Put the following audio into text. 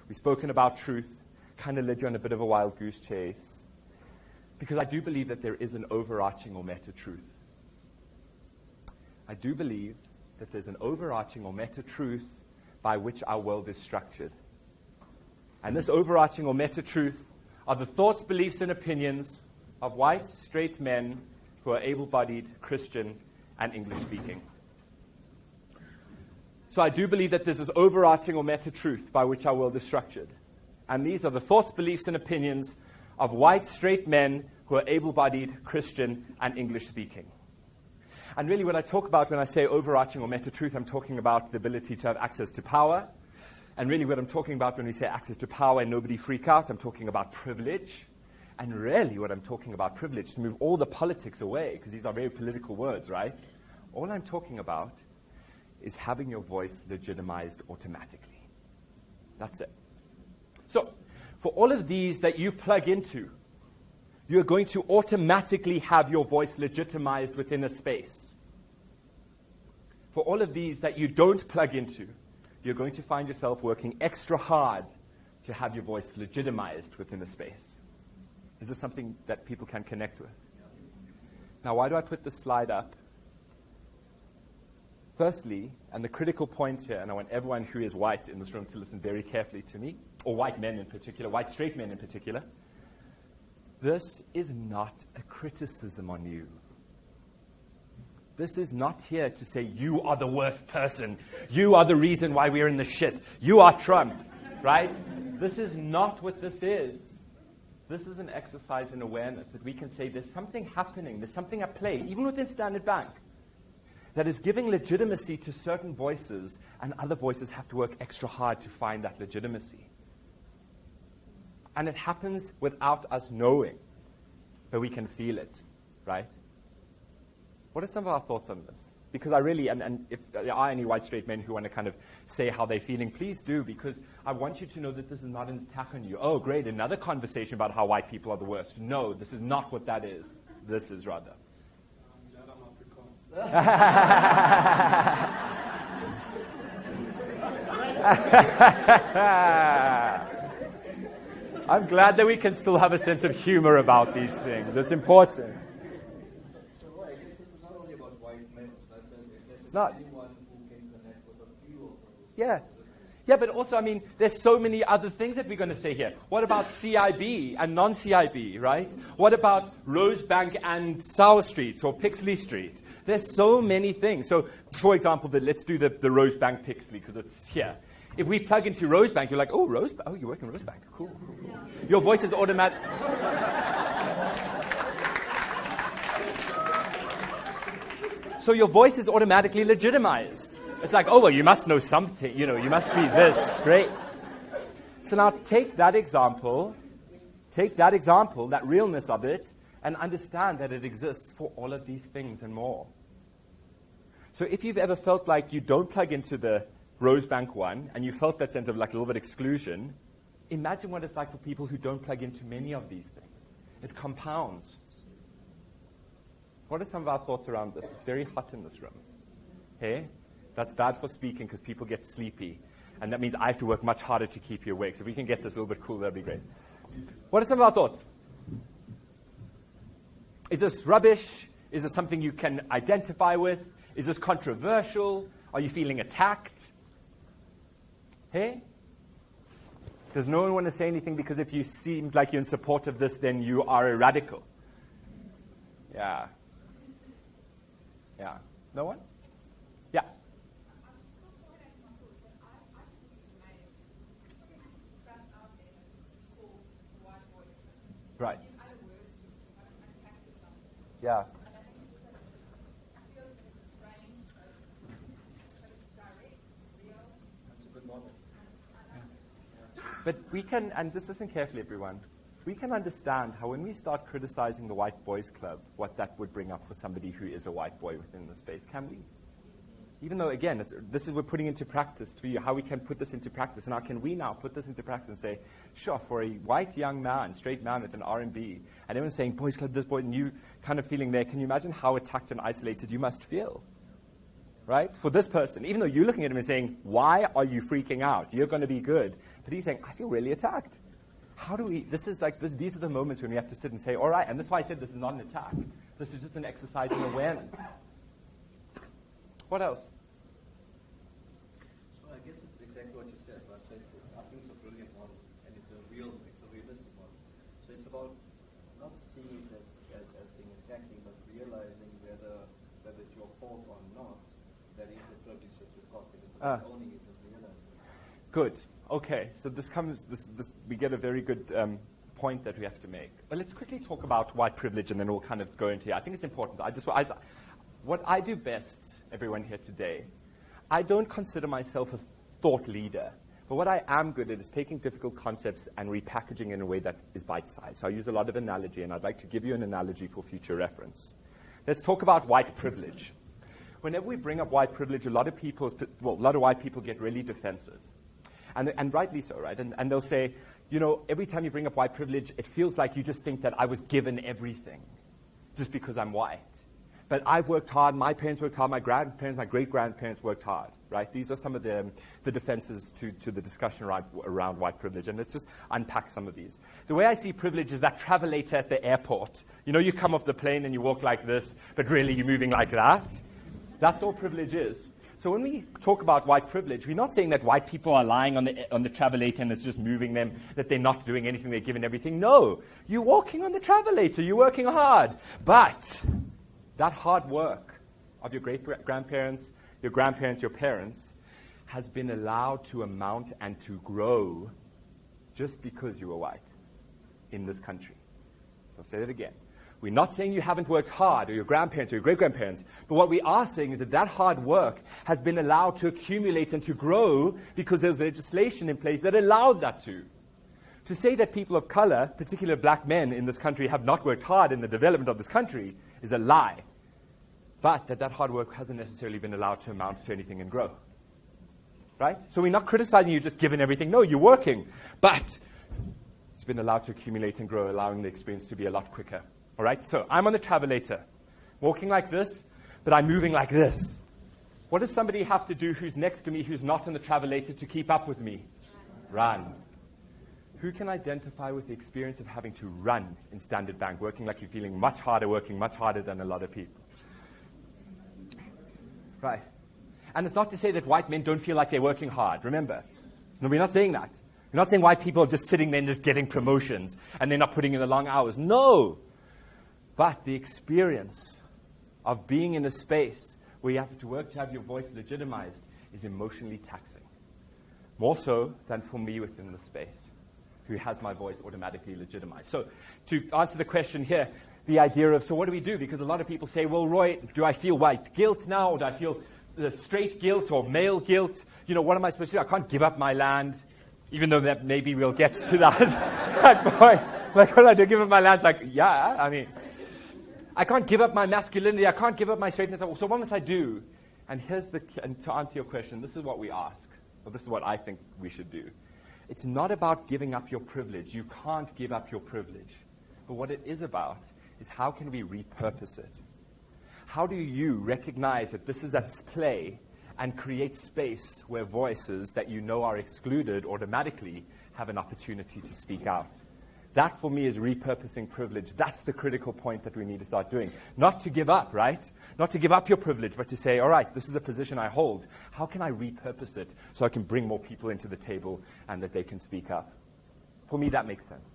We've spoken about truth, kind of led you on a bit of a wild goose chase, because I do believe that there is an overarching or meta truth. I do believe that there's an overarching or meta truth by which our world is structured. And this overarching or meta truth are the thoughts, beliefs, and opinions of white, straight men who are able-bodied, Christian, and English-speaking. So I do believe that there's this overarching or meta truth by which our world is structured. And these are the thoughts, beliefs, and opinions of white, straight men who are able-bodied, Christian, and English-speaking. And really what I talk about when I say overarching or meta truth, I'm talking about the ability to have access to power. And really what I'm talking about when we say access to power and nobody freak out, I'm talking about privilege. And really what I'm talking about privilege, to move all the politics away, because these are very political words, right? All I'm talking about is having your voice legitimized automatically. That's it. So, for all of these that you plug into, you're going to automatically have your voice legitimized within a space. For all of these that you don't plug into, you're going to find yourself working extra hard to have your voice legitimized within a space. Is this something that people can connect with? Now, why do I put this slide up? Firstly, and the critical point here, and I want everyone who is white in this room to listen very carefully to me, or white men in particular, white straight men in particular, this is not a criticism on you. This is not here to say you are the worst person. You are the reason why we're in the shit. You are Trump, right? This is not what this is. This is an exercise in awareness that we can say there's something happening, there's something at play, even within Standard Bank, that is giving legitimacy to certain voices, and other voices have to work extra hard to find that legitimacy. And it happens without us knowing, but we can feel it, right? What are some of our thoughts on this? Because I really, and if there are any white straight men who want to kind of say how they're feeling, please do, because I want you to know that this is not an attack on you. Oh, great, another conversation about how white people are the worst. No, this is not what that is. This is rather. I'm glad that we can still have a sense of humor about these things. It's important. So I guess this is not only about white men. It's not. Anyone who can connect with a few of those. Yeah. Yeah, but also, I mean, there's so many other things that we're going to say here. What about CIB and non-CIB, right? What about Rosebank and Sour Streets or Pixley Street? There's so many things. So, for example, let's do the Rosebank Pixley, because it's here. If we plug into Rosebank, you're like, oh, Rosebank. Oh, you work in Rosebank. Cool, cool, cool. Your voice is automatic. So your voice is automatically legitimized. It's like, oh, well, you must know something. You know, you must be this. Great. So now take that example, that realness of it, and understand that it exists for all of these things and more. So if you've ever felt like you don't plug into the Rosebank one, and you felt that sense of like a little bit exclusion, imagine what it's like for people who don't plug into many of these things. It compounds. What are some of our thoughts around this? It's very hot in this room. Okay? That's bad for speaking because people get sleepy. And that means I have to work much harder to keep you awake. So if we can get this a little bit cool, that'd be great. What are some of our thoughts? Is this rubbish? Is this something you can identify with? Is this controversial? Are you feeling attacked? Hey? Does no one want to say anything? Because if you seem like you're in support of this, then you are a radical. Yeah. Yeah. No one? Yeah. Right. Yeah. But we can, and just listen carefully, everyone, we can understand how when we start criticizing the white boys club, what that would bring up for somebody who is a white boy within the space, can we? Even though, again, this is we're putting into practice for you, how we can put this into practice. And how can we now put this into practice and say, sure, for a white young man, straight man with an R&B, and everyone's saying, boys club, this boy, and you kind of feeling there, can you imagine how attacked and isolated you must feel? Right? For this person, even though you're looking at him and saying, why are you freaking out? You're going to be good. But he's saying, I feel really attacked. How do we, this is like, these are the moments when we have to sit and say, all right, and that's why I said this is not an attack. This is just an exercise in awareness. What else? Well, I guess it's exactly what you said, right? So I think it's a brilliant model, and it's a realistic model. So it's about not seeing it as being attacking, but realizing whether it's your fault or not, that is the privilege that you've got, because it's about owning it and realizing it. Good. Okay, so we get a very good point that we have to make. But let's quickly talk about white privilege, and then we'll kind of go into here. I think it's important. What I do best, everyone here today, I don't consider myself a thought leader. But what I am good at is taking difficult concepts and repackaging in a way that is bite-sized. So I use a lot of analogy, and I'd like to give you an analogy for future reference. Let's talk about white privilege. Whenever we bring up white privilege, a lot of white people get really defensive. And rightly so, right? And they'll say, you know, every time you bring up white privilege, it feels like you just think that I was given everything just because I'm white. But I've worked hard, my parents worked hard, my grandparents, my great-grandparents worked hard, right? These are some of the defenses to the discussion around white privilege, and let's just unpack some of these. The way I see privilege is that travelator at the airport. You know, you come off the plane and you walk like this, but really you're moving like that. That's all privilege is. So when we talk about white privilege, we're not saying that white people are lying on the travelator and it's just moving them, that they're not doing anything, they're given everything. No, you're walking on the travelator, you're working hard. But that hard work of your great-grandparents, your grandparents, your parents, has been allowed to amount and to grow just because you were white in this country. I'll say that again. We're not saying you haven't worked hard, or your grandparents, or your great-grandparents, but what we are saying is that hard work has been allowed to accumulate and to grow because there's legislation in place that allowed that to. To say that people of color, particularly black men in this country, have not worked hard in the development of this country is a lie. But that hard work hasn't necessarily been allowed to amount to anything and grow. Right? So we're not criticizing you just given everything. No, you're working. But it's been allowed to accumulate and grow, allowing the experience to be a lot quicker. All right? So I'm on the travelator, walking like this, but I'm moving like this. What does somebody have to do who's next to me, who's not on the travelator, to keep up with me? Run. Who can identify with the experience of having to run in Standard Bank, working like you're feeling much harder, working much harder than a lot of people? Right. And it's not to say that white men don't feel like they're working hard. Remember, no, we're not saying that. We're not saying white people are just sitting there and just getting promotions and they're not putting in the long hours. No. But the experience of being in a space where you have to work to have your voice legitimized is emotionally taxing. More so than for me within the space, who has my voice automatically legitimized. So to answer the question here, the idea of, so what do we do? Because a lot of people say, well, Roy, do I feel white guilt now? Or do I feel the straight guilt or male guilt? You know, what am I supposed to do? I can't give up my land, even though that maybe we'll get to that point. Like, what do I do? Give up my land? It's like, yeah, I mean, I can't give up my masculinity. I can't give up my straightness. So what must I do? And and to answer your question, this is what we ask. Or this is what I think we should do. It's not about giving up your privilege. You can't give up your privilege. But what it is about is how can we repurpose it? How do you recognize that this is at play and create space where voices that you know are excluded automatically have an opportunity to speak out? That, for me, is repurposing privilege. That's the critical point that we need to start doing. Not to give up, right? Not to give up your privilege, but to say, all right, this is the position I hold. How can I repurpose it so I can bring more people into the table and that they can speak up? For me, that makes sense.